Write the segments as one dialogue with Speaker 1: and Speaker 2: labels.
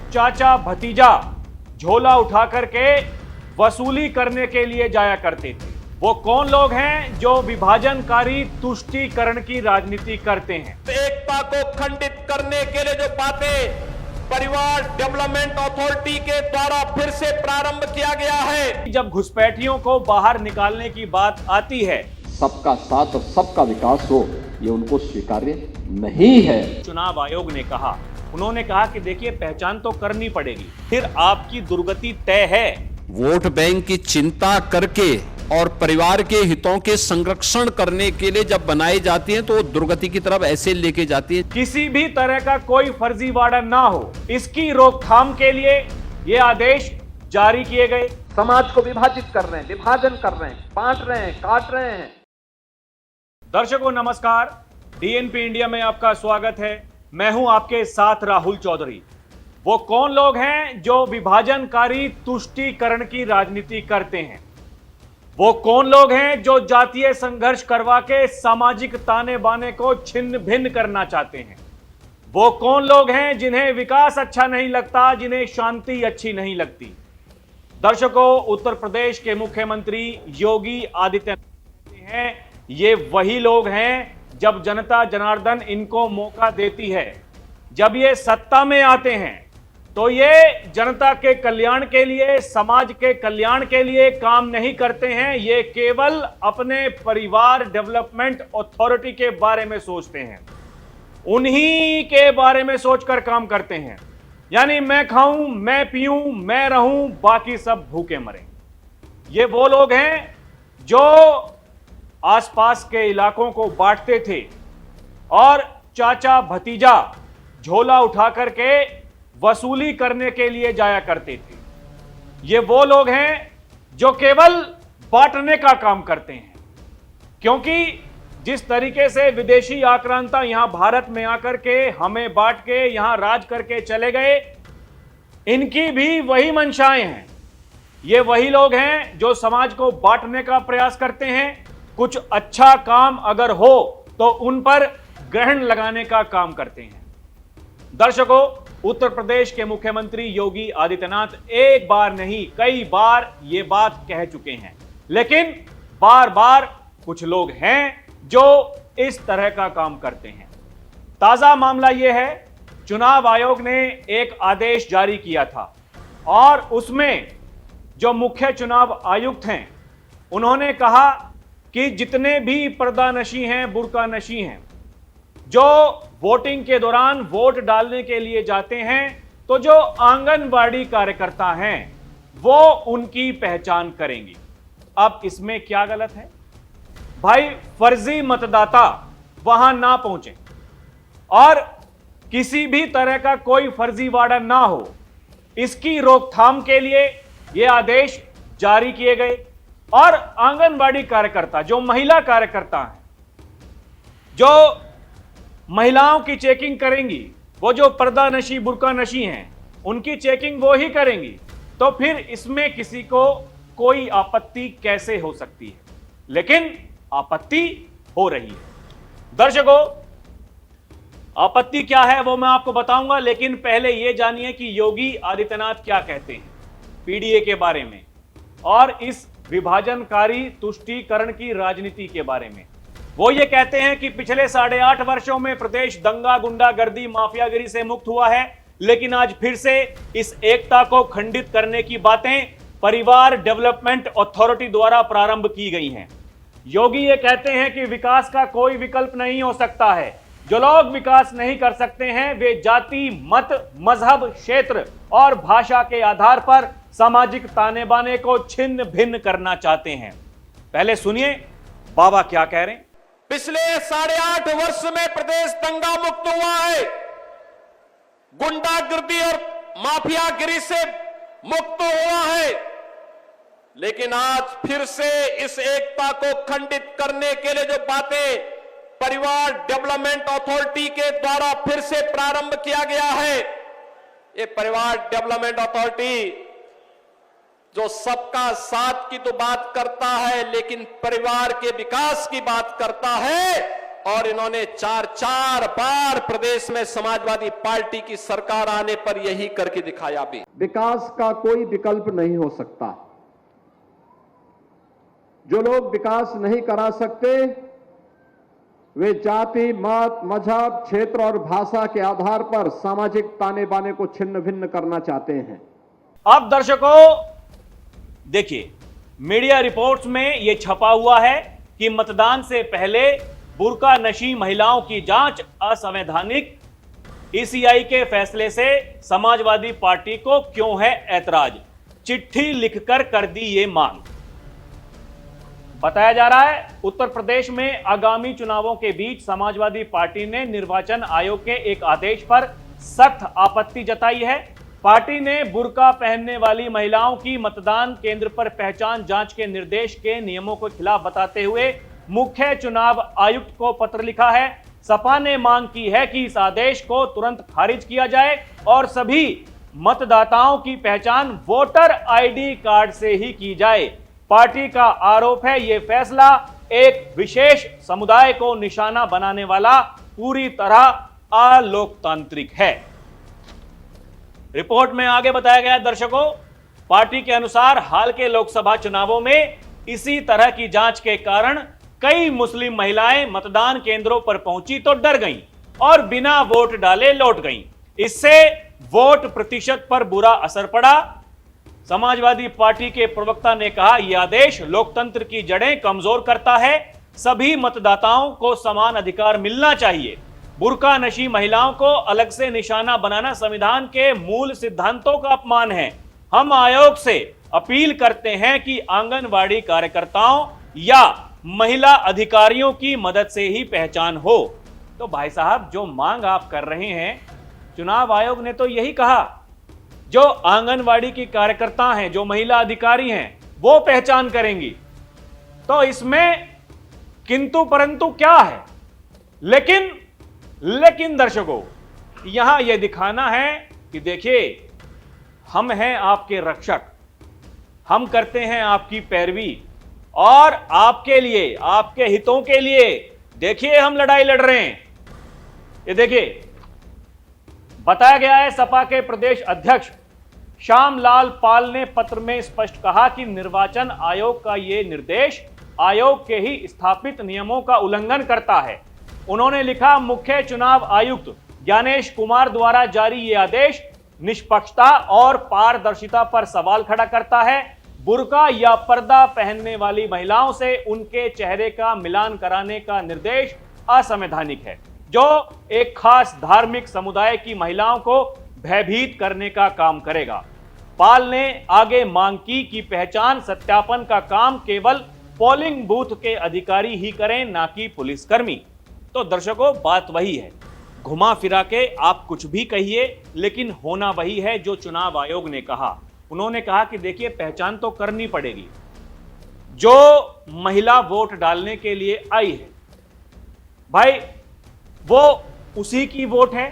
Speaker 1: चाचा भतीजा झोला उठा करके वसूली करने के लिए जाया करते थे। वो कौन लोग हैं जो विभाजनकारी तुष्टीकरण की राजनीति करते हैं?
Speaker 2: एकता को खंडित करने के लिए जो बातें परिवार डेवलपमेंट अथॉरिटी के द्वारा फिर से प्रारंभ किया गया है।
Speaker 1: जब घुसपैठियों को बाहर निकालने की बात आती है,
Speaker 3: सबका साथ और सबका विकास हो, ये उनको स्वीकार्य नहीं है।
Speaker 1: चुनाव आयोग ने कहा, उन्होंने कहा कि देखिए पहचान तो करनी पड़ेगी, फिर आपकी दुर्गति तय है।
Speaker 4: वोट बैंक की चिंता करके और परिवार के हितों के संरक्षण करने के लिए जब बनाई जाती है तो वो दुर्गति की तरफ ऐसे लेके जाती है।
Speaker 1: किसी भी तरह का कोई फर्जीवाड़ा ना हो, इसकी रोकथाम के लिए ये आदेश जारी किए गए।
Speaker 5: समाज को विभाजित कर रहे हैं, विभाजन कर रहे हैं, बांट रहे हैं, काट रहे हैं।
Speaker 1: दर्शकों नमस्कार, डीएनपी इंडिया में आपका स्वागत है। मैं हूं आपके साथ राहुल चौधरी। वो कौन लोग हैं जो विभाजनकारी तुष्टीकरण की राजनीति करते हैं? वो कौन लोग हैं जो जातीय संघर्ष करवा के सामाजिक ताने बाने को छिन्न भिन्न करना चाहते हैं? वो कौन लोग हैं जिन्हें विकास अच्छा नहीं लगता, जिन्हें शांति अच्छी नहीं लगती? दर्शकों, उत्तर प्रदेश के मुख्यमंत्री योगी आदित्यनाथ हैं, ये वही लोग हैं जब जनता जनार्दन इनको मौका देती है, जब ये सत्ता में आते हैं तो ये जनता के कल्याण के लिए, समाज के कल्याण के लिए काम नहीं करते हैं। ये केवल अपने परिवार डेवलपमेंट अथॉरिटी के बारे में सोचते हैं, उन्हीं के बारे में सोचकर काम करते हैं। यानी मैं खाऊं, मैं पीऊं, मैं रहूं, बाकी सब भूखे मरें। ये वो लोग हैं जो आसपास के इलाकों को बांटते थे और चाचा भतीजा झोला उठा करके वसूली करने के लिए जाया करते थे। ये वो लोग हैं जो केवल बांटने का काम करते हैं, क्योंकि जिस तरीके से विदेशी आक्रांता यहां भारत में आकर के हमें बांट के यहां राज करके चले गए, इनकी भी वही मंशाएं हैं। ये वही लोग हैं जो समाज को बांटने का प्रयास करते हैं। कुछ अच्छा काम अगर हो तो उन पर ग्रहण लगाने का काम करते हैं। दर्शकों, उत्तर प्रदेश के मुख्यमंत्री योगी आदित्यनाथ एक बार नहीं कई बार ये बात कह चुके हैं, लेकिन बार बार कुछ लोग हैं जो इस तरह का काम करते हैं। ताजा मामला यह है, चुनाव आयोग ने एक आदेश जारी किया था और उसमें जो मुख्य चुनाव आयुक्त हैं उन्होंने कहा कि जितने भी पर्दानशी हैं, बुर्का नशी हैं, जो वोटिंग के दौरान वोट डालने के लिए जाते हैं, तो जो आंगनबाड़ी कार्यकर्ता हैं वो उनकी पहचान करेंगे। अब इसमें क्या गलत है भाई? फर्जी मतदाता वहां ना पहुंचे और किसी भी तरह का कोई फर्जीवाड़ा ना हो, इसकी रोकथाम के लिए ये आदेश जारी किए गए। और आंगनबाड़ी कार्यकर्ता, जो महिला कार्यकर्ता हैं, जो महिलाओं की चेकिंग करेंगी, वो जो पर्दा नशी बुर्का नशी हैं, उनकी चेकिंग वो ही करेंगी, तो फिर इसमें किसी को कोई आपत्ति कैसे हो सकती है? लेकिन आपत्ति हो रही है। दर्शकों, आपत्ति क्या है वो मैं आपको बताऊंगा, लेकिन पहले यह जानिए कि योगी आदित्यनाथ क्या कहते हैं पीडीए के बारे में और इस विभाजनकारी तुष्टीकरण की राजनीति के बारे में। वो ये कहते हैं कि पिछले 8.5 वर्षों में प्रदेश दंगा, गुंडागर्दी, माफियागिरी से मुक्त हुआ है, लेकिन आज फिर से इस एकता को खंडित करने की बातें परिवार डेवलपमेंट अथॉरिटी द्वारा प्रारंभ की गई हैं। योगी ये कहते हैं कि विकास का कोई विकल्प नहीं हो सकता है। जो लोग विकास नहीं कर सकते हैं वे जाति, मत, मजहब, क्षेत्र और भाषा के आधार पर सामाजिक ताने बाने को छिन्न भिन्न करना चाहते हैं। पहले सुनिए बाबा क्या कह रहे हैं।
Speaker 2: पिछले 8.5 वर्ष में प्रदेश दंगा मुक्त हुआ है, गुंडागर्दी और माफियागिरी से मुक्त हुआ है, लेकिन आज फिर से इस एकता को खंडित करने के लिए जो बातें परिवार डेवलपमेंट अथॉरिटी के द्वारा फिर से प्रारंभ किया गया है, ये परिवार डेवलपमेंट अथॉरिटी जो सबका साथ की तो बात करता है, लेकिन परिवार के विकास की बात करता है और इन्होंने 4 बार प्रदेश में समाजवादी पार्टी की सरकार आने पर यही करके दिखाया भी।
Speaker 3: विकास का कोई विकल्प नहीं हो सकता। जो लोग विकास नहीं करा सकते वे जाति, मत, मजहब, क्षेत्र और भाषा के आधार पर सामाजिक ताने बाने को छिन्न भिन्न करना चाहते हैं।
Speaker 1: अब दर्शकों देखिए, मीडिया रिपोर्ट्स में यह छपा हुआ है कि मतदान से पहले बुर्का नशी महिलाओं की जांच असंवैधानिक। ईसीआई के फैसले से समाजवादी पार्टी को क्यों है ऐतराज, चिट्ठी लिखकर कर दी ये मांग। बताया जा रहा है उत्तर प्रदेश में आगामी चुनावों के बीच समाजवादी पार्टी ने निर्वाचन आयोग के एक आदेश पर सख्त आपत्ति जताई है। पार्टी ने बुर्का पहनने वाली महिलाओं की मतदान केंद्र पर पहचान जांच के निर्देश के नियमों को खिलाफ बताते हुए मुख्य चुनाव आयुक्त को पत्र लिखा है। सपा ने मांग की है कि इस आदेश को तुरंत खारिज किया जाए और सभी मतदाताओं की पहचान वोटर आईडी कार्ड से ही की जाए। पार्टी का आरोप है यह फैसला एक विशेष समुदाय को निशाना बनाने वाला पूरी तरह अलोकतांत्रिक है। रिपोर्ट में आगे बताया गया दर्शकों, पार्टी के अनुसार हाल के लोकसभा चुनावों में इसी तरह की जांच के कारण कई मुस्लिम महिलाएं मतदान केंद्रों पर पहुंची तो डर गईं और बिना वोट डाले लौट गईं। इससे वोट प्रतिशत पर बुरा असर पड़ा। समाजवादी पार्टी के प्रवक्ता ने कहा यह आदेश लोकतंत्र की जड़ें कमजोर करता है। सभी मतदाताओं को समान अधिकार मिलना चाहिए। बुर्का नशी महिलाओं को अलग से निशाना बनाना संविधान के मूल सिद्धांतों का अपमान है। हम आयोग से अपील करते हैं कि आंगनवाड़ी कार्यकर्ताओं या महिला अधिकारियों की मदद से ही पहचान हो। तो भाई साहब, जो मांग आप कर रहे हैं, चुनाव आयोग ने तो यही कहा जो आंगनवाड़ी की कार्यकर्ता हैं, जो महिला अधिकारी हैं, वो पहचान करेंगी। तो इसमें किंतु परंतु क्या है? लेकिन दर्शकों, यहां यह दिखाना है कि देखिए, हम हैं आपके रक्षक, हम करते हैं आपकी पैरवी और आपके लिए, आपके हितों के लिए देखिए हम लड़ाई लड़ रहे हैं। ये देखिए, बताया गया है सपा के प्रदेश अध्यक्ष श्यामलाल पाल ने पत्र में स्पष्ट कहा कि निर्वाचन आयोग का यह निर्देश आयोग के ही स्थापित नियमों का उल्लंघन करता है। उन्होंने लिखा, मुख्य चुनाव आयुक्त ज्ञानेश कुमार द्वारा जारी यह आदेश निष्पक्षता और पारदर्शिता पर सवाल खड़ा करता है। बुर्का या पर्दा पहनने वाली महिलाओं से उनके चेहरे का मिलान कराने का निर्देश असंवैधानिक है, जो एक खास धार्मिक समुदाय की महिलाओं को भयभीत करने का काम करेगा। पाल ने आगे मांग की कि पहचान सत्यापन का काम केवल पोलिंग बूथ के अधिकारी ही करें, ना कि पुलिसकर्मी। तो दर्शकों, बात वही है, घुमा फिरा के आप कुछ भी कहिए, लेकिन होना वही है जो चुनाव आयोग ने कहा। उन्होंने कहा कि देखिए, पहचान तो करनी पड़ेगी। जो महिला वोट डालने के लिए आई है, भाई वो उसी की वोट है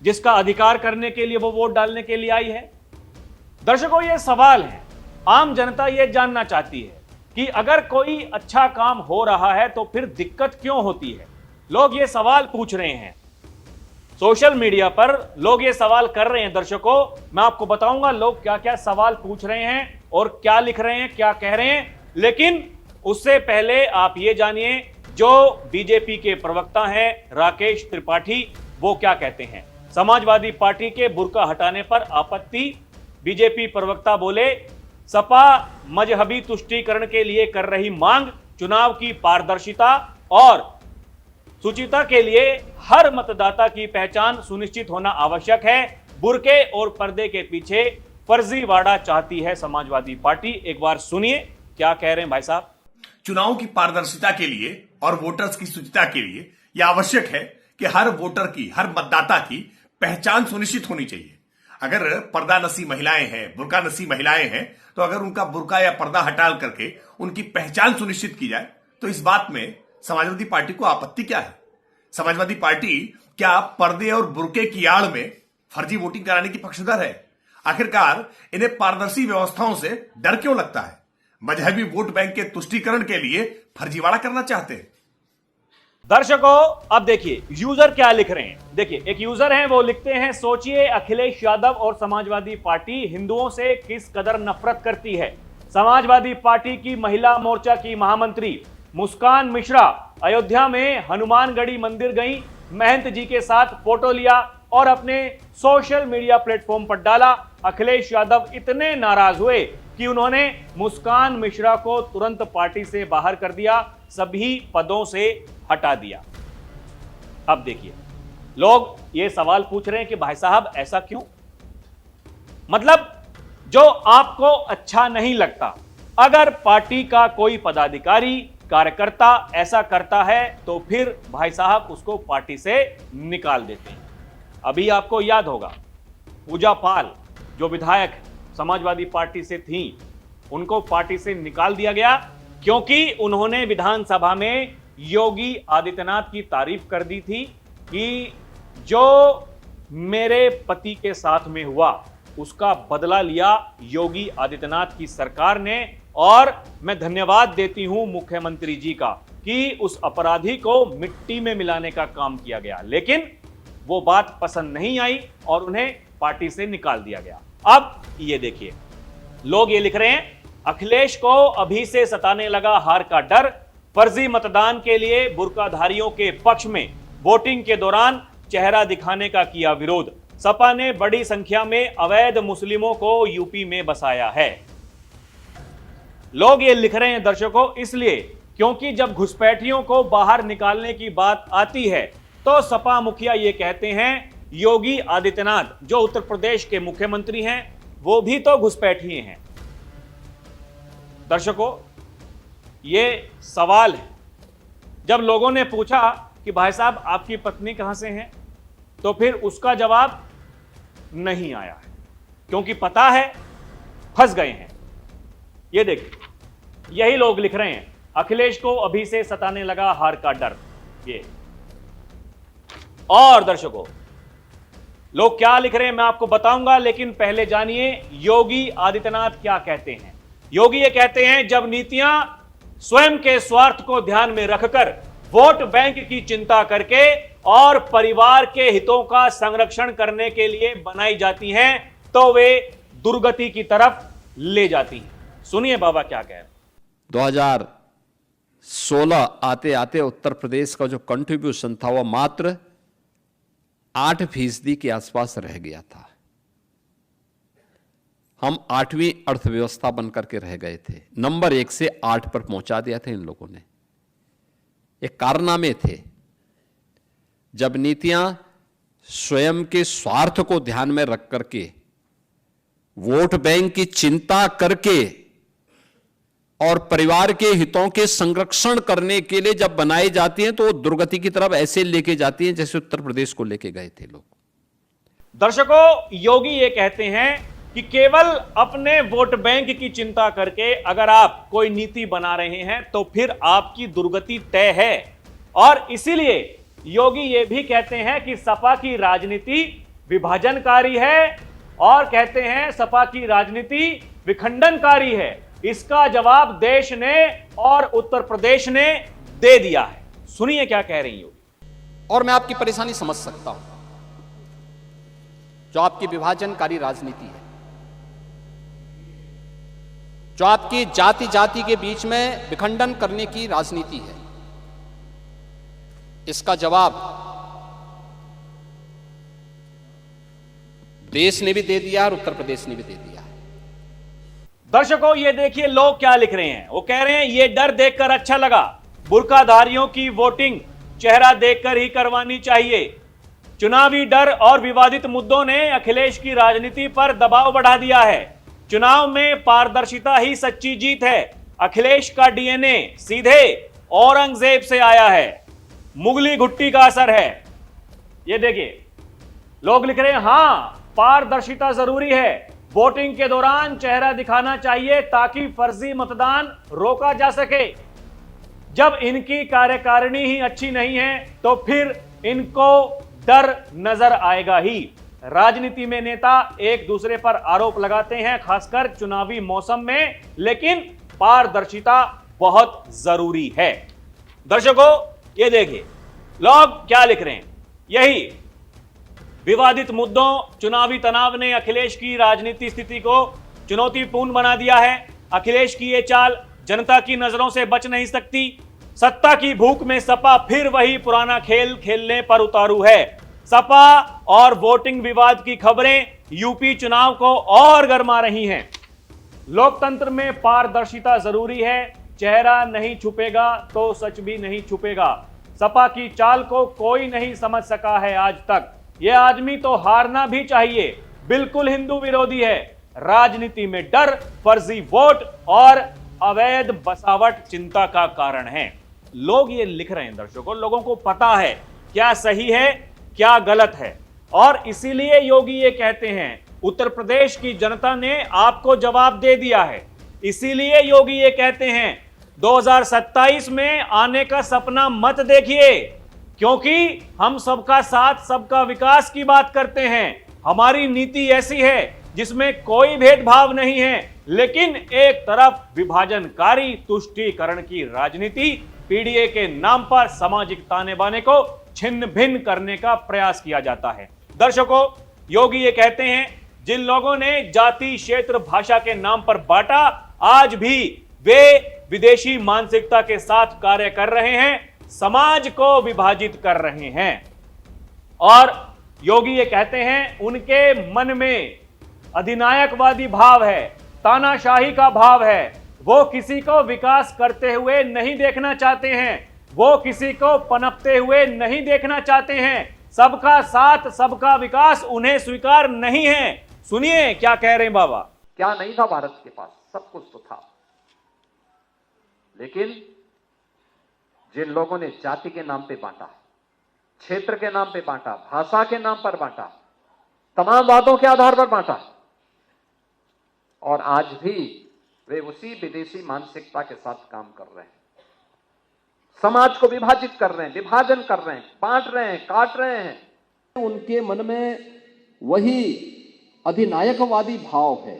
Speaker 1: जिसका अधिकार करने के लिए वो वोट डालने के लिए आई है। दर्शकों, ये सवाल है, आम जनता ये जानना चाहती है कि अगर कोई अच्छा काम हो रहा है तो फिर दिक्कत क्यों होती है। लोग ये सवाल पूछ रहे हैं, सोशल मीडिया पर लोग ये सवाल कर रहे हैं। दर्शकों, मैं आपको बताऊंगा लोग क्या क्या सवाल पूछ रहे हैं और क्या लिख रहे हैं, क्या कह रहे हैं। लेकिन उससे पहले आप ये जानिए, जो बीजेपी के प्रवक्ता हैं राकेश त्रिपाठी, वो क्या कहते हैं। समाजवादी पार्टी के बुर्का हटाने पर आपत्ति। बीजेपी प्रवक्ता बोले, सपा मजहबी तुष्टीकरण के लिए कर रही मांग, चुनाव की पारदर्शिता और सुचिता के लिए हर मतदाता की पहचान सुनिश्चित होना आवश्यक है। बुर्के और पर्दे के पीछे फर्जीवाड़ा चाहती है समाजवादी पार्टी। एक बार सुनिए क्या कह रहे हैं भाई साहब।
Speaker 6: चुनाव की पारदर्शिता के लिए और वोटर्स की सुचिता के लिए यह आवश्यक है कि हर वोटर की, हर मतदाता की पहचान सुनिश्चित होनी चाहिए। अगर पर्दा नसी महिलाएं हैं, बुर्का नसी महिलाएं हैं, तो अगर उनका बुर्का या पर्दा हटा करके उनकी पहचान सुनिश्चित की जाए तो इस बात में समाजवादी पार्टी को आपत्ति क्या है। समाजवादी पार्टी क्या पर्दे और बुर्के की आड़ में फर्जी वोटिंग कराने की पक्षधर है? आखिरकार इन्हें पारदर्शी व्यवस्थाओं से डर क्यों लगता है? मजहबी वोट बैंक के तुष्टीकरण के लिए फर्जीवाड़ा करना चाहते हैं।
Speaker 1: दर्शकों अब देखिए यूजर क्या लिख रहे हैं। देखिए एक यूजर हैं, वो लिखते हैं, सोचिए अखिलेश यादव और समाजवादी पार्टी हिंदुओं से किस कदर नफरत करती है। समाजवादी पार्टी की महिला मोर्चा की महामंत्री मुस्कान मिश्रा अयोध्या में हनुमानगढ़ी मंदिर गई, महंत जी के साथ फोटो लिया और अपने सोशल मीडिया प्लेटफॉर्म पर डाला। अखिलेश यादव इतने नाराज हुए कि उन्होंने मुस्कान मिश्रा को तुरंत पार्टी से बाहर कर दिया, सभी पदों से हटा दिया। अब देखिए लोग ये सवाल पूछ रहे हैं कि भाई साहब ऐसा क्यों? मतलब जो आपको अच्छा नहीं लगता, अगर पार्टी का कोई पदाधिकारी कार्यकर्ता ऐसा करता है तो फिर भाई साहब उसको पार्टी से निकाल देते हैं। अभी आपको याद होगा पूजा पाल जो विधायक समाजवादी पार्टी से थी, उनको पार्टी से निकाल दिया गया क्योंकि उन्होंने विधानसभा में योगी आदित्यनाथ की तारीफ कर दी थी कि जो मेरे पति के साथ में हुआ उसका बदला लिया योगी आदित्यनाथ की सरकार ने, और मैं धन्यवाद देती हूं मुख्यमंत्री जी का कि उस अपराधी को मिट्टी में मिलाने का काम किया गया। लेकिन वो बात पसंद नहीं आई और उन्हें पार्टी से निकाल दिया गया। अब ये देखिए लोग ये लिख रहे हैं, अखिलेश को अभी से सताने लगा हार का डर, फर्जी मतदान के लिए बुर्काधारियों के पक्ष में वोटिंग के दौरान चेहरा दिखाने का किया विरोध, सपा ने बड़ी संख्या में अवैध मुस्लिमों को यूपी में बसाया है। लोग ये लिख रहे हैं दर्शकों इसलिए क्योंकि जब घुसपैठियों को बाहर निकालने की बात आती है तो सपा मुखिया ये कहते हैं योगी आदित्यनाथ जो उत्तर प्रदेश के मुख्यमंत्री हैं वो भी तो घुसपैठिए हैं। दर्शकों ये सवाल है, जब लोगों ने पूछा कि भाई साहब आपकी पत्नी कहां से हैं, तो फिर उसका जवाब नहीं आया है क्योंकि पता है फंस गए हैं। ये देखिए यही लोग लिख रहे हैं, अखिलेश को अभी से सताने लगा हार का डर। ये और दर्शकों लोग क्या लिख रहे हैं मैं आपको बताऊंगा, लेकिन पहले जानिए योगी आदित्यनाथ क्या कहते हैं। योगी ये कहते हैं जब नीतियां स्वयं के स्वार्थ को ध्यान में रखकर वोट बैंक की चिंता करके और परिवार के हितों का संरक्षण करने के लिए बनाई जाती हैं तो वे दुर्गति की तरफ ले जाती हैं। सुनिए बाबा क्या कह रहे हैं।
Speaker 4: 2016 आते आते उत्तर प्रदेश का जो कंट्रीब्यूशन था वह मात्र 8% के आसपास रह गया था। हम 8वीं अर्थव्यवस्था बनकर के रह गए थे। नंबर 1 से 8 पर पहुंचा दिया था इन लोगों ने। ये कारनामे थे जब नीतियां स्वयं के स्वार्थ को ध्यान में रख करके वोट बैंक की चिंता करके और परिवार के हितों के संरक्षण करने के लिए जब बनाई जाती हैं तो वो दुर्गति की तरफ ऐसे लेके जाती हैं जैसे उत्तर प्रदेश को लेके गए थे लोग।
Speaker 1: दर्शकों योगी ये कहते हैं कि केवल अपने वोट बैंक की चिंता करके अगर आप कोई नीति बना रहे हैं तो फिर आपकी दुर्गति तय है। और इसीलिए योगी ये भी कहते हैं कि सपा की राजनीति विभाजनकारी है और कहते हैं सपा की राजनीति विखंडनकारी है। इसका जवाब देश ने और उत्तर प्रदेश ने दे दिया है। सुनिए क्या कह रही योगी।
Speaker 7: और मैं आपकी परेशानी समझ सकता हूं, जो आपकी विभाजनकारी राजनीति है, जो आपकी जाति जाति के बीच में विखंडन करने की राजनीति है, इसका जवाब देश ने भी दे दिया और उत्तर प्रदेश ने भी दे दिया है।
Speaker 1: दर्शकों ये देखिए लोग क्या लिख रहे हैं, वो कह रहे हैं ये डर देखकर अच्छा लगा, बुर्काधारियों की वोटिंग चेहरा देखकर ही करवानी चाहिए। चुनावी डर और विवादित मुद्दों ने अखिलेश की राजनीति पर दबाव बढ़ा दिया है। चुनाव में पारदर्शिता ही सच्ची जीत है। अखिलेश का डीएनए सीधे औरंगजेब से आया है, मुगली घुट्टी का असर है। ये देखिए लोग लिख रहे हैं हां पारदर्शिता जरूरी है, वोटिंग के दौरान चेहरा दिखाना चाहिए ताकि फर्जी मतदान रोका जा सके। जब इनकी कार्यकारिणी ही अच्छी नहीं है तो फिर इनको डर नजर आएगा ही। राजनीति में नेता एक दूसरे पर आरोप लगाते हैं खासकर चुनावी मौसम में, लेकिन पारदर्शिता बहुत जरूरी है। दर्शकों ये देखिए लोग क्या लिख रहे हैं? यही विवादित मुद्दों, चुनावी तनाव ने अखिलेश की राजनीति स्थिति को चुनौतीपूर्ण बना दिया है। अखिलेश की यह चाल जनता की नजरों से बच नहीं सकती। सत्ता की भूख में सपा फिर वही पुराना खेल खेलने पर उतारू है। सपा और वोटिंग विवाद की खबरें यूपी चुनाव को और गरमा रही हैं। लोकतंत्र में पारदर्शिता जरूरी है। चेहरा नहीं छुपेगा तो सच भी नहीं छुपेगा। सपा की चाल को कोई नहीं समझ सका है आज तक। यह आदमी तो हारना भी चाहिए। बिल्कुल हिंदू विरोधी है। राजनीति में डर, फर्जी वोट और अवैध बसावट चिंता का कारण है। लोग ये लिख रहे हैं दर्शकों, लोगों को पता है क्या सही है क्या गलत है, और इसीलिए योगी ये कहते हैं उत्तर प्रदेश की जनता ने आपको जवाब दे दिया है। इसीलिए योगी ये कहते हैं 2027 में आने का सपना मत देखिए, क्योंकि हम सबका साथ सबका विकास की बात करते हैं। हमारी नीति ऐसी है जिसमें कोई भेदभाव नहीं है, लेकिन एक तरफ विभाजनकारी तुष्टीकरण की राजनीति, पीडीए के नाम पर सामाजिक ताने बाने को छिन्न भिन्न करने का प्रयास किया जाता है। दर्शकों, योगी ये कहते हैं जिन लोगों ने जाति, क्षेत्र, भाषा के नाम पर बांटा, आज भी वे विदेशी मानसिकता के साथ कार्य कर रहे हैं, समाज को विभाजित कर रहे हैं। और योगी ये कहते हैं उनके मन में अधिनायकवादी भाव है, तानाशाही का भाव है। वो किसी को विकास करते हुए नहीं देखना चाहते हैं, वो किसी को पनपते हुए नहीं देखना चाहते हैं। सबका साथ सबका विकास उन्हें स्वीकार नहीं है। सुनिए क्या कह रहे हैं बाबा।
Speaker 5: क्या नहीं था भारत के पास? सब कुछ तो था, लेकिन जिन लोगों ने जाति के नाम पे बांटा, क्षेत्र के नाम पे बांटा, भाषा के नाम पर बांटा, तमाम बातों के आधार पर बांटा, और आज भी वे उसी विदेशी मानसिकता के साथ काम कर रहे हैं। समाज को विभाजित कर रहे हैं, विभाजन कर रहे हैं, बांट रहे हैं, काट रहे हैं।
Speaker 3: उनके मन में वही अधिनायकवादी भाव है,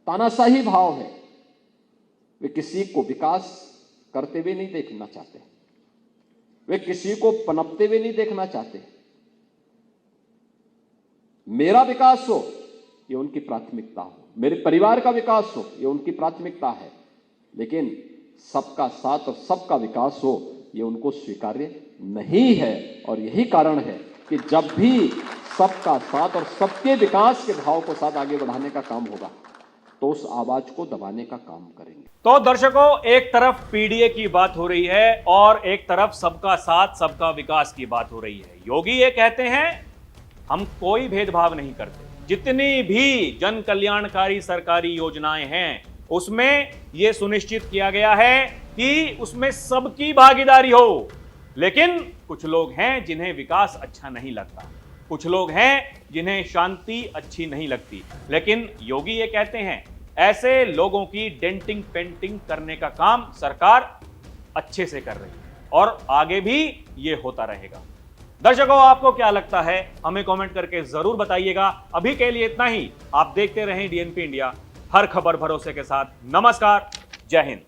Speaker 3: तानाशाही भाव है। वे किसी को विकास करते हुए नहीं देखना चाहते, वे किसी को पनपते हुए नहीं देखना चाहते। मेरा विकास हो ये उनकी प्राथमिकता हो, मेरे परिवार का विकास हो ये उनकी प्राथमिकता है, लेकिन सबका साथ और सबका विकास हो ये उनको स्वीकार्य नहीं है। और यही कारण है कि जब भी सबका साथ और सबके विकास के भाव को साथ आगे बढ़ाने का काम होगा तो उस आवाज को दबाने का काम करेंगे।
Speaker 1: तो दर्शकों, एक तरफ पीडीए की बात हो रही है और एक तरफ सबका साथ सबका विकास की बात हो रही है। योगी ये कहते हैं हम कोई भेदभाव नहीं करते। जितनी भी जन कल्याणकारी सरकारी योजनाएं हैं उसमें यह सुनिश्चित किया गया है कि उसमें सबकी भागीदारी हो। लेकिन कुछ लोग हैं जिन्हें विकास अच्छा नहीं लगता, कुछ लोग हैं जिन्हें शांति अच्छी नहीं लगती। लेकिन योगी ये कहते हैं ऐसे लोगों की डेंटिंग पेंटिंग करने का काम सरकार अच्छे से कर रही है और आगे भी ये होता रहेगा। दर्शकों, आपको क्या लगता है हमें कमेंट करके जरूर बताइएगा। अभी के लिए इतना ही। आप देखते रहें डीएनपी इंडिया, हर खबर भरोसे के साथ। नमस्कार, जय हिंद।